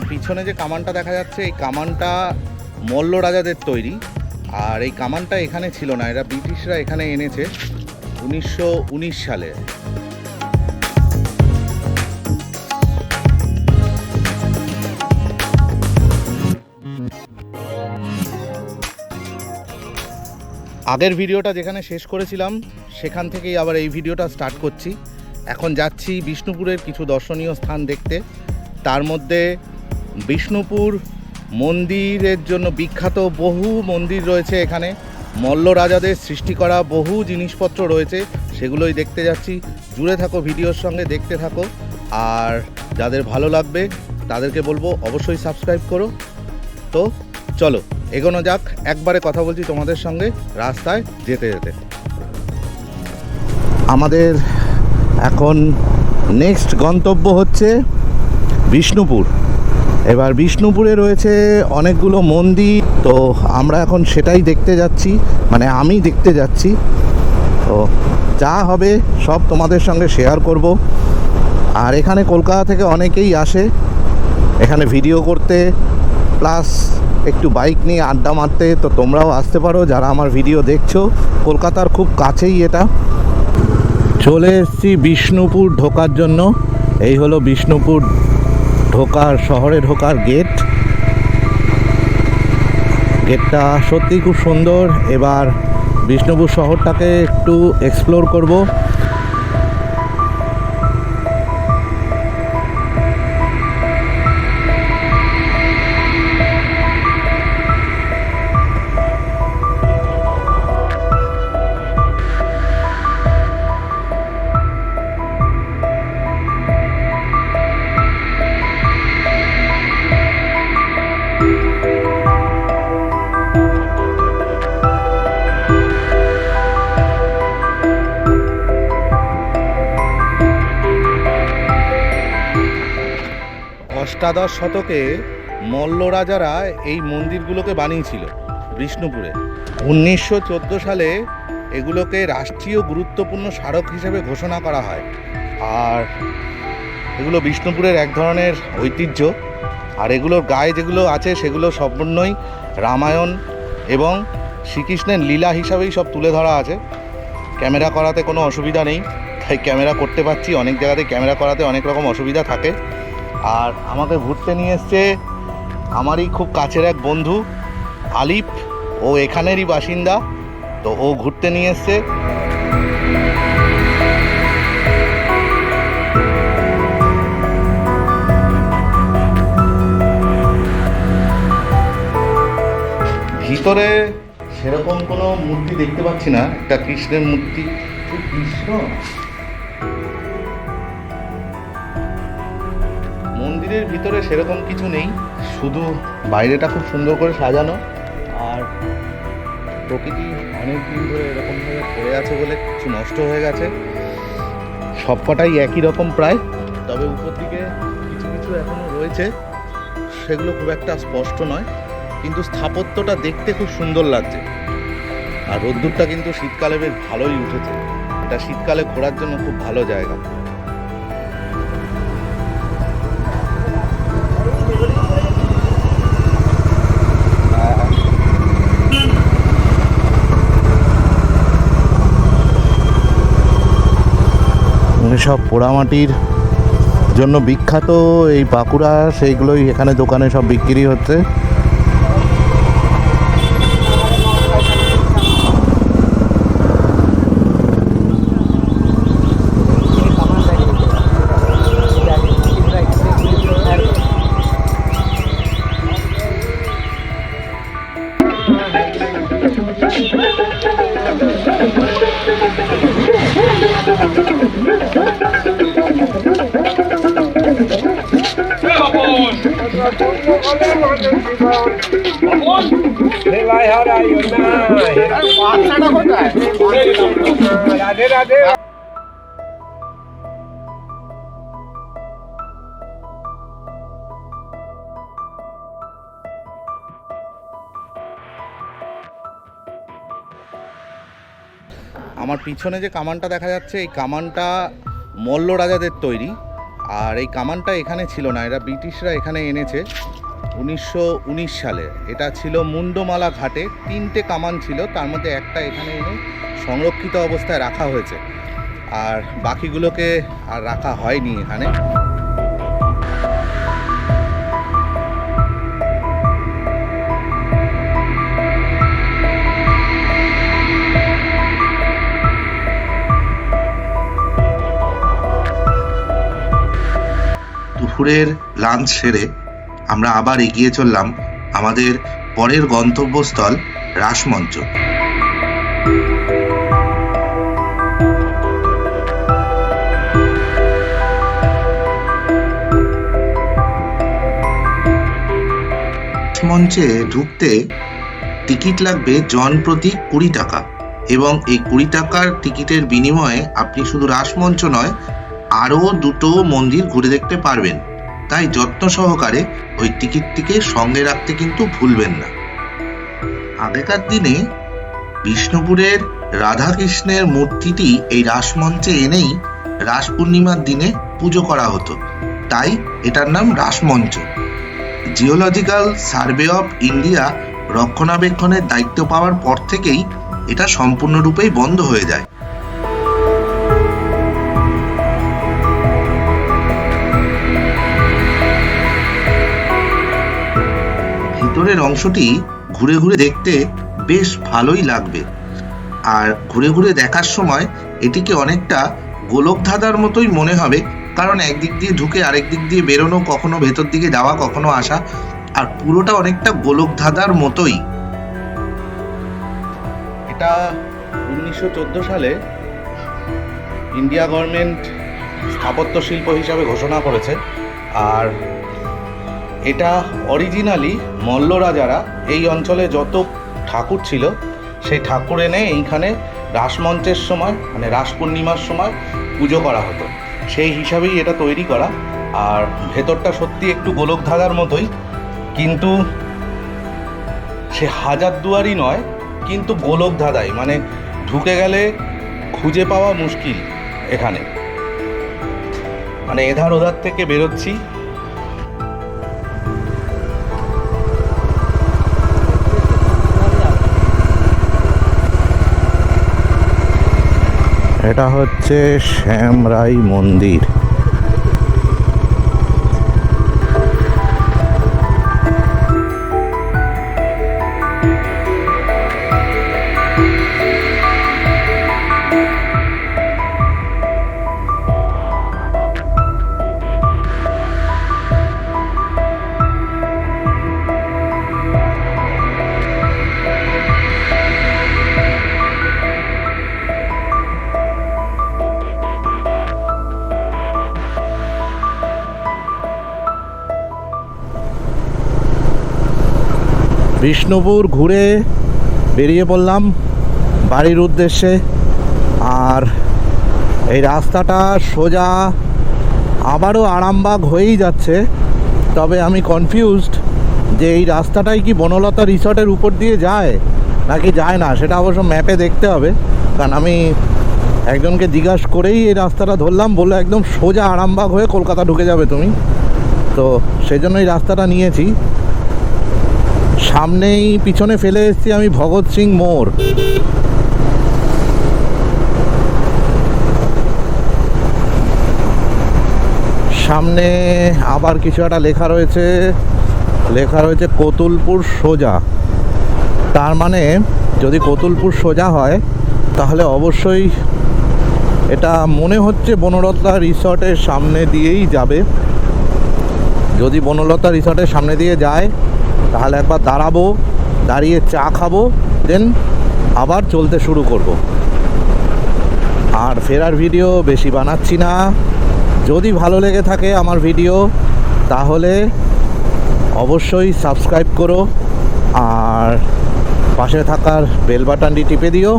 আমার পিছনে যে কামানটা দেখা যাচ্ছে এই কামানটা মল্ল রাজাদের তৈরি। আর এই কামানটা এখানে ছিল না, এটা ব্রিটিশরা এখানে এনেছে 1919 সালে। আগের ভিডিওটা যেখানে শেষ করেছিলাম সেখান থেকেই আবার এই ভিডিওটা স্টার্ট করছি। এখন যাচ্ছি বিষ্ণুপুরের কিছু দর্শনীয় স্থান দেখতে। তার মধ্যে বিষ্ণুপুর মন্দিরের জন্য বিখ্যাত বহু মন্দির রয়েছে এখানে, মল্ল রাজাদের সৃষ্টি করা বহু জিনিসপত্র রয়েছে, সেগুলোই দেখতে যাচ্ছি। জুড়ে থাকো ভিডিওর সঙ্গে, দেখতে থাকো। আর যাদের ভালো লাগবে তাদেরকে বলবো অবশ্যই সাবস্ক্রাইব করো। তো চলো এগোনো যাক। একবারে কথা বলছি তোমাদের সঙ্গে রাস্তায় যেতে যেতে। আমাদের এখন নেক্সট গন্তব্য হচ্ছে বিষ্ণুপুর। এবার বিষ্ণুপুরে রয়েছে অনেকগুলো মন্দির, তো আমরা এখন সেটাই দেখতে যাচ্ছি, মানে আমি দেখতে যাচ্ছি। তো যা হবে সব তোমাদের সঙ্গে শেয়ার করব। আর এখানে কলকাতা থেকে অনেকেই আসে এখানে ভিডিও করতে, প্লাস একটু বাইক নিয়ে আড্ডা মারতে। তো তোমরাও আসতে পারো যারা আমার ভিডিও দেখছো, কলকাতার খুব কাছেই এটা। চলে এসেছি বিষ্ণুপুর ঢোকার জন্য। এই হলো বিষ্ণুপুর শহরে ঢোকার গেট। গেটটা সত্যি খুব সুন্দর। এবার বিষ্ণুপুর শহরটাকে একটু এক্সপ্লোর করব। অষ্টাদশ শতকে মল্ল রাজারা এই মন্দিরগুলোকে বানিয়েছিল বিষ্ণুপুরে। 1914 সালে এগুলোকে রাষ্ট্রীয় গুরুত্বপূর্ণ স্মারক হিসেবে ঘোষণা করা হয়। আর এগুলো বিষ্ণুপুরের এক ধরনের ঐতিহ্য। আর এগুলোর গায়ে যেগুলো আছে সেগুলো সম্পূর্ণই রামায়ণ এবং শ্রীকৃষ্ণের লীলা হিসাবেই সব তুলে ধরা আছে। ক্যামেরা করাতে কোনো অসুবিধা নেই, তাই ক্যামেরা করতে পারছি। অনেক জায়গাতে ক্যামেরা করাতে অনেক রকম অসুবিধা থাকে। আর আমাকে ঘুরতে নিয়ে এসছে আমারই খুব কাছের এক বন্ধু আলিফ, ও এখানেরই বাসিন্দা। তো ও ঘুরতে নিয়ে এসছে। ভিতরে সেরকম কোনো মূর্তি দেখতে পাচ্ছি না, একটা কৃষ্ণের মূর্তি। কৃষ্ণ মন্দিরের ভিতরে সেরকম কিছু নেই, শুধু বাইরেটা খুব সুন্দর করে সাজানো। আর প্রকৃতি অনেক দিন ধরে এরকমভাবে পড়ে আছে বলে কিছু নষ্ট হয়ে গেছে। সবকটাই একই রকম প্রায়, তবে উপর দিকে কিছু কিছু এখনও রয়েছে, সেগুলো খুব একটা স্পষ্ট নয়, কিন্তু স্থাপত্যটা দেখতে খুব সুন্দর লাগছে। আর রোদ্দুরটা কিন্তু শীতকালে বেশ ভালোই উঠেছে। এটা শীতকালে ঘোরার জন্য খুব ভালো জায়গা। সব পোড়ামাটির জন্য বিখ্যাত এই বাঁকুড়া, সেইগুলোই এখানে দোকানে সব বিক্রি হচ্ছে। রাধে রাধে। আমার পিছনে যে কামানটা দেখা যাচ্ছে এই কামানটা মল্ল রাজাদের তৈরি। আর এই কামানটা এখানে ছিল না, এরা ব্রিটিশরা এখানে এনেছে 1919 সালে। এটা ছিল মুন্ডমালা ঘাটে 3টে কামান ছিল, তার মধ্যে একটা এখানে এনে সংরক্ষিত অবস্থায় রাখা হয়েছে, আর বাকিগুলোকে আর রাখা হয়নি এখানে। দুপুরের লাঞ্চ সেরে আমরা আবার এগিয়ে চললাম আমাদের পরের গন্তব্যস্থল রাসমঞ্চ। রাসমঞ্চে ঢুকতে টিকিট লাগবে জন প্রতি 20 টাকা, এবং এই 20 টাকার টিকিটের বিনিময়ে আপনি শুধু রাসমঞ্চ নয় আরও 2টো মন্দির ঘুরে দেখতে পারবেন। তাই যত্ন সহকারে ওই টিকিটটিকে সঙ্গে রাখতে কিন্তু ভুলবেন না। আগেকার দিনে বিষ্ণুপুরের রাধাকৃষ্ণের মূর্তিটি এই রাসমঞ্চে এনেই রাস পূর্ণিমার দিনে পুজো করা হতো, তাই এটার নাম Rasmancha. Geological survey of India রক্ষণাবেক্ষণের দায়িত্ব পাওয়ার পর থেকেই এটা সম্পূর্ণরূপেই বন্ধ হয়ে যায়। ভিতরের অংশটি ঘুরে ঘুরে দেখতে বেশ ভালোই লাগবে, আর ঘুরে ঘুরে দেখার সময় এটিকে অনেকটা গোলকধাঁধার মতোই মনে হবে, কারণ একদিক দিয়ে ঢুকে আরেক দিক দিয়ে বেরোনো, কখনো ভেতর দিকে যাওয়া, কখনো আসা, আর পুরোটা অনেকটা গোলকধাঁধার মতোই। এটা 1914 সালে ইন্ডিয়া গভর্নমেন্ট স্থাপত্য শিল্প হিসাবে ঘোষণা করেছে, আর এটা অরিজিনালি মল্ল রাজারা এই অঞ্চলে যত ঠাকুর ছিল সেই ঠাকুর এনে এইখানে রাসমঞ্চের সময়, মানে রাস পূর্ণিমার সময় পুজো করা হতো, সেই হিসাবেই এটা তৈরি করা। আর ভেতরটা সত্যি একটু গোলকধাঁধার মতোই, কিন্তু সে হাজারদুয়ারি নয়, কিন্তু গোলকধাঁধাই, মানে ঢুকে গেলে খুঁজে পাওয়া মুশকিল এখানে। মানে এধার ওধার থেকে বেরোচ্ছি, এটা হচ্ছে শ্যামরাই মন্দির। বিষ্ণুপুর ঘুরে বেরিয়ে পড়লাম বাড়ির উদ্দেশ্যে। আর এই রাস্তাটা সোজা আবারও আরামবাগ হয়েই যাচ্ছে, তবে আমি কনফিউজড যে এই রাস্তাটাই কি বনলতা রিসর্টের উপর দিয়ে যায় নাকি যায় না, সেটা অবশ্য ম্যাপে দেখতে হবে। কারণ আমি একজনকে জিজ্ঞাসা করেই এই রাস্তাটা ধরলাম, বললো একদম সোজা আরামবাগ হয়ে কলকাতা ঢুকে যাবে তুমি, তো সেই জন্য এই রাস্তাটা নিয়েছি। সামনেই পিছনে ফেলে এসেছি আমি ভগৎ সিং মোড়। সামনে আবার কিছু একটা লেখা রয়েছে কতুলপুর সোজা। তার মানে যদি কতুলপুর সোজা হয় তাহলে অবশ্যই এটা মনে হচ্ছে বনলতা রিসর্টের সামনে দিয়েই যাবে। যদি বনলতা রিসর্টের সামনে দিয়ে যায় তাহলে একবার দাঁড়াবো, দাঁড়িয়ে চা খাবো, দেন আবার চলতে শুরু করব। আর ফেরার ভিডিও বেশি বানাচ্ছি না। যদি ভালো লেগে থাকে আমার ভিডিও তাহলে অবশ্যই সাবস্ক্রাইব করো, আর পাশে থাকার বেল বাটনটি টিপে দিও,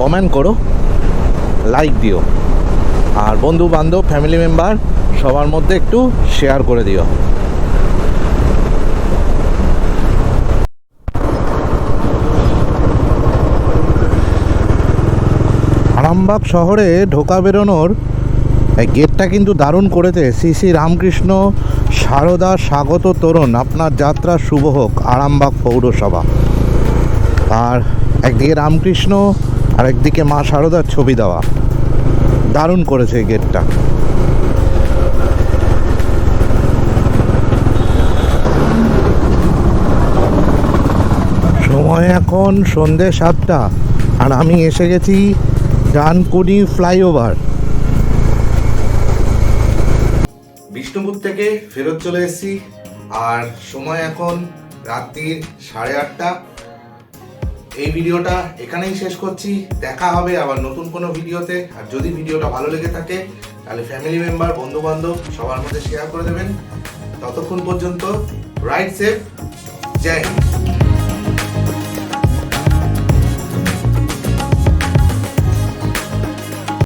কমেন্ট করো, লাইক দিও, আর বন্ধু বান্ধব ফ্যামিলি মেম্বার সবার মধ্যে একটু শেয়ার করে দিও। আরামবাগ শহরে ঢোকা বেরোনোর এই গেটটা কিন্তু দারুণ করেছে। শ্রী শ্রী রামকৃষ্ণ সারদা স্বাগত তোরণ, আপনার যাত্রা শুভ হোক, আরামবাগ পৌরসভা। আর একদিকে রামকৃষ্ণ আর একদিকে মা সারদার ছবি দেওয়া, দারুণ করেছে এই গেটটা। সময় এখন সন্ধ্যে 7টা, আর আমি এসে গেছি ডানকুনি ফ্লাইওভার। বিষ্ণুপুর থেকে ফেরত চলে এসেছি, আর সময় এখন রাত্রির 8:30। এই ভিডিওটা এখানেই শেষ করছি। দেখা হবে আবার নতুন কোনো ভিডিওতে। আর যদি ভিডিওটা ভালো লেগে থাকে তাহলে ফ্যামিলি মেম্বার, বন্ধু বান্ধব সবার মধ্যে শেয়ার করে দেবেন। ততক্ষণ পর্যন্ত রাইড সেফ, জয় হিন্দ।